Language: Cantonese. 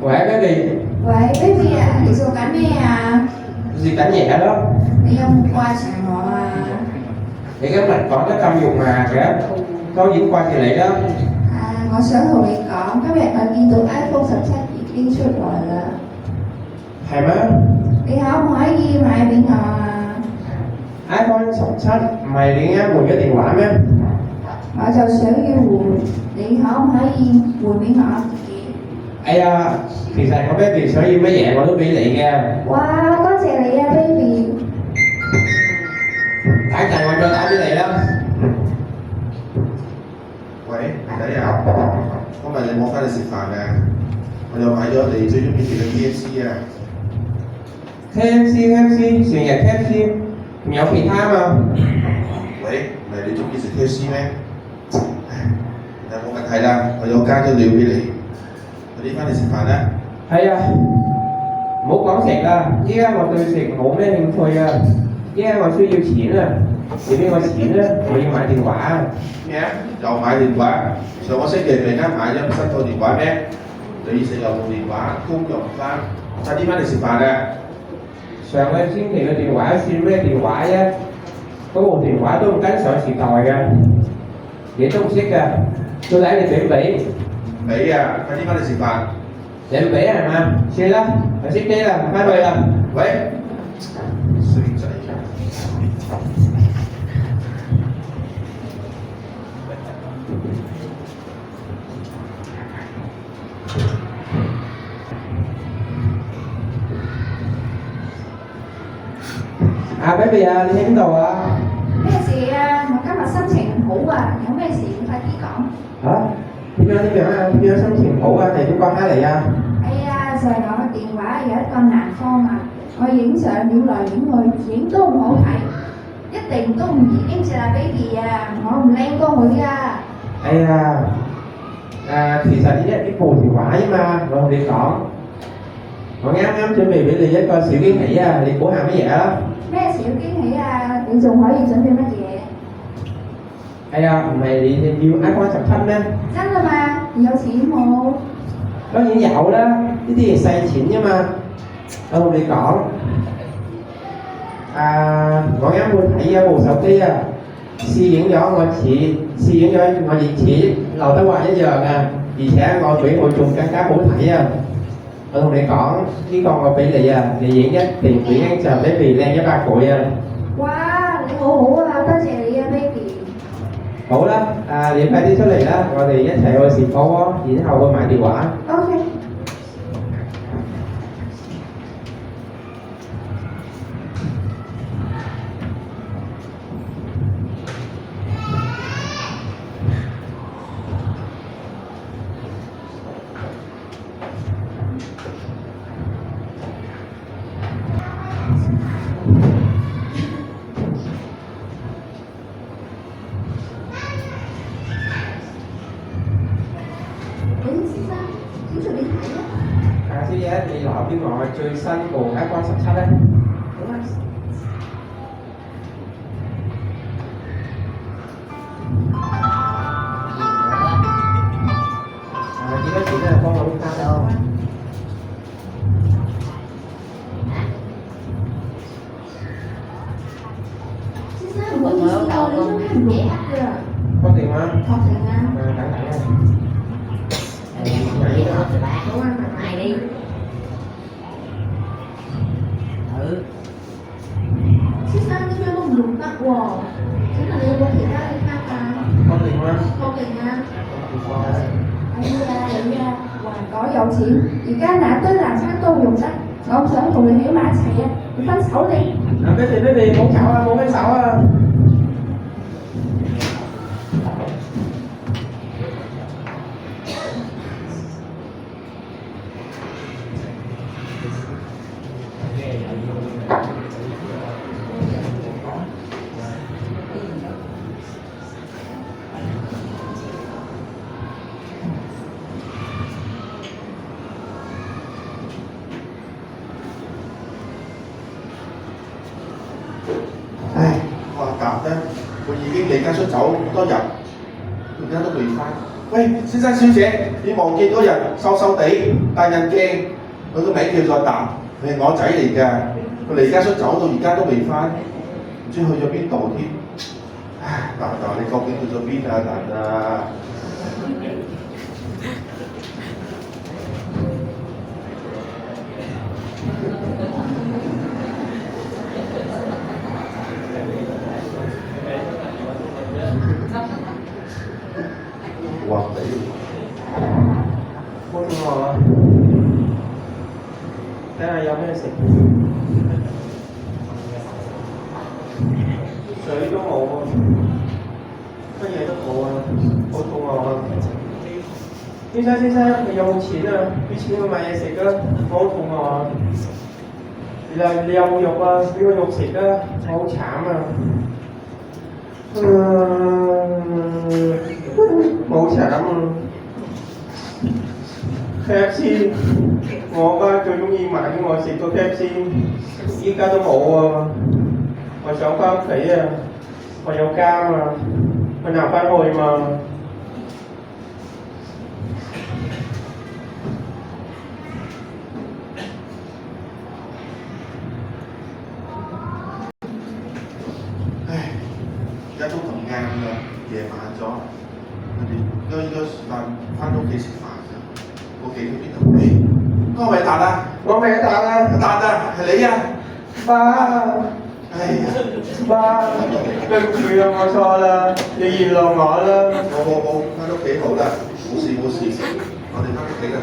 Khỏe cái gì? Vậy baby à, thì sao cảnh mẹ à? Gì cảnh nhẹ đó. Đi hôm qua Sài Gòn à. Thì cái mạch còn cái trong dùng mà kìa. Có diễn qua thì lại đó. À, 我想同你講，今日我見到 iPhone 17已經出來啦。係咩？你可唔可以買俾我啊？ iPhone 17唔係你啱換嘅電話咩？我就想要換，你可唔可以換俾我自己？哎呀，其實我 baby 想要乜嘢我都俾你嘅。哇，多謝你啊，baby！等陣我再打俾你啦。喂，仔啊，今日你冇翻嚟食飯啊？我又買咗你最中意食嘅 KFC 啊！ KFC 成日 KFC 仲有其他嘛？喂，唔係你中意食 KFC 咩？有冇問題啦？我有加咗料俾你，快啲翻嚟食飯啦！係啊，唔好講食啦，依家我對食冇咩興趣啊，依家我需要錢啊，你俾我錢啊，我要買電話啊。咩啊？又買電話？上個星期突然間買咗新套電話咩？女食又冇電話，工又唔翻，快啲翻嚟食飯啊！上個星期嘅電話算咩電話啫？嗰部電話都唔跟上時代嘅，你都唔識嘅，到底你俾唔俾？唔俾啊！快啲翻嚟食飯！你唔俾係嘛？算啦，我熄機啦，唔翻去啦。喂，衰仔！啊 baby 啊，你喺邊度啊？咩事啊？我今日心情唔好啊，有咩事快啲講。嚇？點樣啊？點樣心情唔好啊？係點講下嚟啊？哎呀，就係我嘅電話有一個難方啊，我影相影來影去，影都唔好睇，一定都唔如 Angelababy 啊，我唔靚過佢啊。哎呀，其實呢部電話啫嘛，我同你講，我啱啱準備俾你一個小驚喜啊，你估下乜嘢啊？咩小驚喜啊？你仲可以準備乜嘢？哎呀，唔係你要 iPhone 17咩？真㗎嘛？你有錢冇？當然有啦，呢啲係細錢啫嘛。我同你講，我啱會睇一部手機啊，試影咗我以前劉德華一樣啊，而且我比佢仲更加好睇啊！我同你講，呢個我俾你啊，你影一定比 Angelababy靚100倍啊！哇！你好好啊，多謝你啊，baby。好啦，你快啲出嚟啦，我哋一齊去食火鍋，然後去買電話。OK。小姐，你攞邊個最新部 iPhone 17咧？好啊。幾多錢啊？幫我碌卡咯。先生，唔好意思啊，你張卡唔記得㗎。確定嗎？確定啊。等等啊。好啊，này đi. Ừ. 先生，呢張都唔用得喎。請問你有冇其他嘅卡㗎？確定嗎？確定啊。哎呀，你啊，還講有錢，而家那堆男生都用得，我唔想同你喺埋一齊啊！你分手你。baby 唉，我話夾咧，佢已經離家出走好多日，而家都未翻。喂，先生小姐，你望見嗰人瘦瘦地戴眼鏡，佢個名叫做達，佢係我仔嚟㗎。佢離家出走到而家都未翻，唔知去咗邊度添。唉，達達，你究竟去咗邊啊？達啊！哇！好肚餓啊！睇下有咩食，水都冇喎，乜嘢都冇啊！好肚餓啊！先生，你有冇錢啊？俾錢去買嘢食啊！我好肚餓啊！你有冇肉啊？俾個肉食啊！我好慘啊！冇慘啊！KFC，我而家最中意買嘅我食咗 KFC，依家都冇啊！我想翻屋企啊！我有家嘛，我行翻去嘛。唉，而家都咁晏啦，夜晚咗，我哋應該時間翻屋企食飯㗎。我記喺邊度？誒，嗰個咪達啊！我未打啊！達啊，係你啊！爸，哎呀，爸，對唔住啊，我錯啦，你原諒我啦。冇，翻屋企好啦，冇事，我哋翻屋企啦。